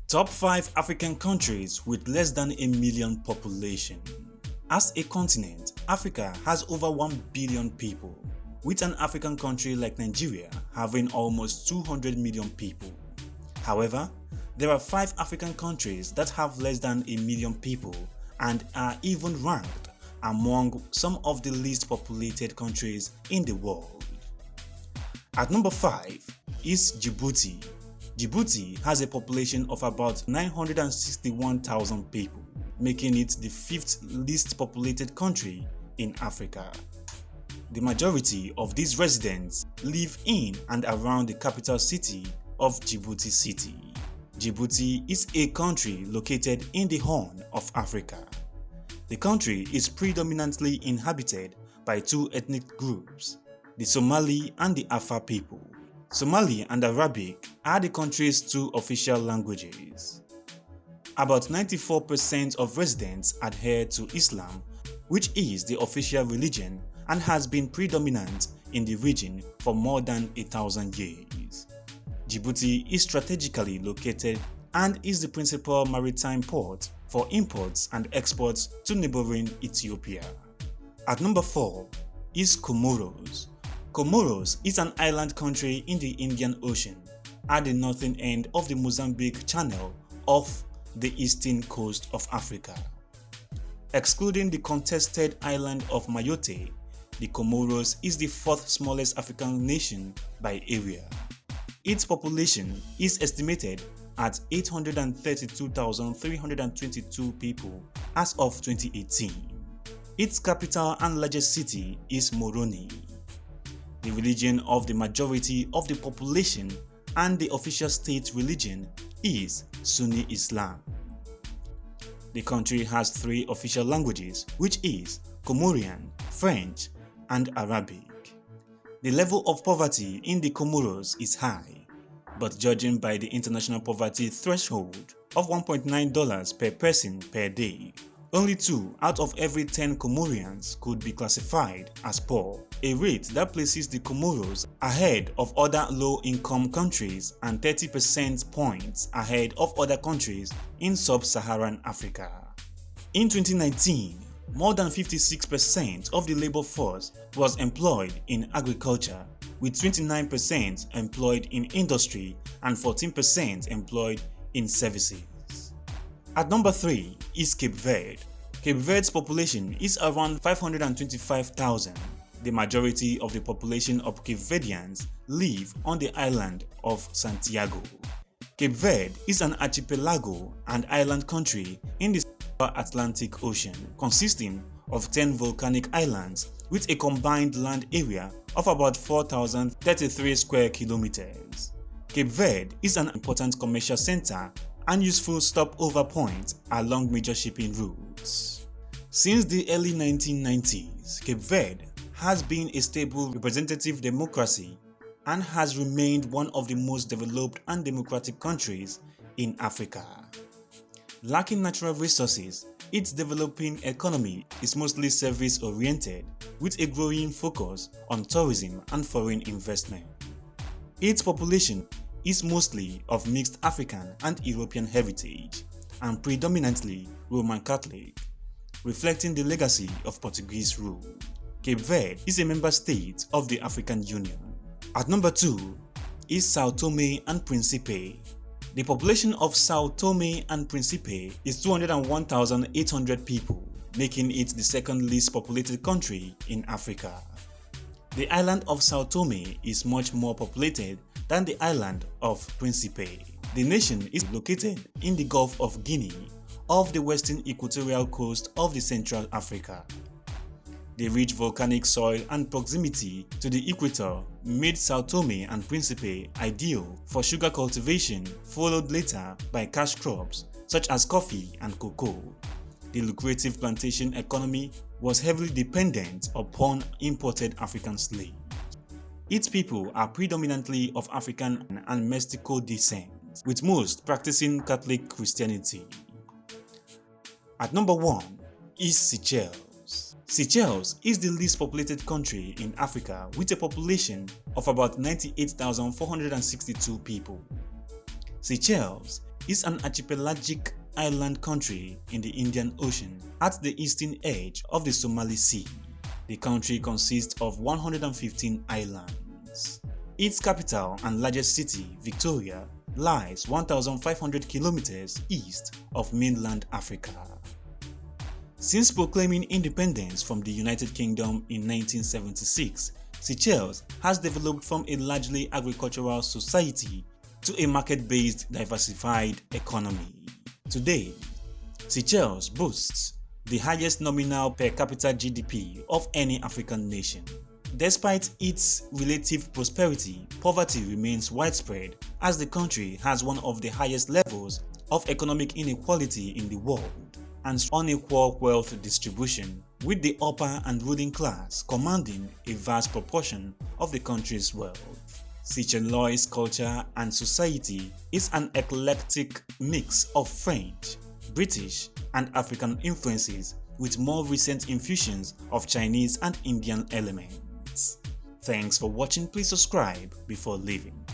Top 5 African countries with less than a million population. As a continent, Africa has over 1 billion people, with an African country like Nigeria having almost 200 million people. However, there are 5 African countries that have less than a million people and are even ranked among some of the least populated countries in the world. At number 5 is Djibouti. Djibouti has a population of about 961,000 people, making it the 5th least populated country in Africa. The majority of these residents live in and around the capital city of Djibouti City. Djibouti is a country located in the Horn of Africa. The country is predominantly inhabited by 2 ethnic groups, the Somali and the Afar people. Somali and Arabic are the country's 2 official languages. About 94% of residents adhere to Islam, which is the official religion and has been predominant in the region for more than 1,000 years. Djibouti is strategically located and is the principal maritime port for imports and exports to neighboring Ethiopia. At number 4 is Comoros. Comoros is an island country in the Indian Ocean at the northern end of the Mozambique Channel off the eastern coast of Africa. Excluding the contested island of Mayotte, the Comoros is the 4th smallest African nation by area. Its population is estimated at 832,322 people as of 2018. Its capital and largest city is Moroni. The religion of the majority of the population and the official state religion is Sunni Islam. The country has 3 official languages, which is Comorian, French, and Arabic. The level of poverty in the Comoros is high, but judging by the international poverty threshold of $1.9 per person per day, only 2 out of every 10 Comorians could be classified as poor, a rate that places the Comoros ahead of other low-income countries and 30% points ahead of other countries in sub-Saharan Africa. In 2019, more than 56% of the labor force was employed in agriculture, with 29% employed in industry and 14% employed in services. At number 3 is Cape Verde. Cape Verde's population is around 525,000. The majority of the population of Cape Verdeans live on the island of Santiago. Cape Verde is an archipelago and island country in the Atlantic Ocean, consisting of 10 volcanic islands with a combined land area of about 4,033 square kilometers. Cape Verde is an important commercial center and useful stopover point along major shipping routes. Since the early 1990s, Cape Verde has been a stable representative democracy and has remained one of the most developed and democratic countries in Africa. Lacking natural resources, its developing economy is mostly service-oriented, with a growing focus on tourism and foreign investment. Its population is mostly of mixed African and European heritage and predominantly Roman Catholic, reflecting the legacy of Portuguese rule. Cape Verde is a member state of the African Union. At number 2 is Sao Tome and Principe. The population of Sao Tome and Principe is 201,800 people, making it the 2nd least populated country in Africa. The island of Sao Tome is much more populated than the island of Principe. The nation is located in the Gulf of Guinea, off the western equatorial coast of the Central Africa. The rich volcanic soil and proximity to the equator made Sao Tome and Principe ideal for sugar cultivation, followed later by cash crops such as coffee and cocoa. The lucrative plantation economy was heavily dependent upon imported African slaves. Its people are predominantly of African and Mestico descent, with most practicing Catholic Christianity. At number 1 is Seychelles. Seychelles is the least populated country in Africa with a population of about 98,462 people. Seychelles is an archipelagic island country in the Indian Ocean at the eastern edge of the Somali Sea. The country consists of 115 islands. Its capital and largest city, Victoria, lies 1,500 kilometers east of mainland Africa. Since proclaiming independence from the United Kingdom in 1976, Seychelles has developed from a largely agricultural society to a market-based diversified economy. Today, Seychelles boasts the highest nominal per capita GDP of any African nation. Despite its relative prosperity, poverty remains widespread as the country has one of the highest levels of economic inequality in the world and unequal wealth distribution, with the upper and ruling class commanding a vast proportion of the country's wealth. Seychellois culture and society is an eclectic mix of French, British, and African influences, with more recent infusions of Chinese and Indian elements. Thanks for watching. Please subscribe before leaving.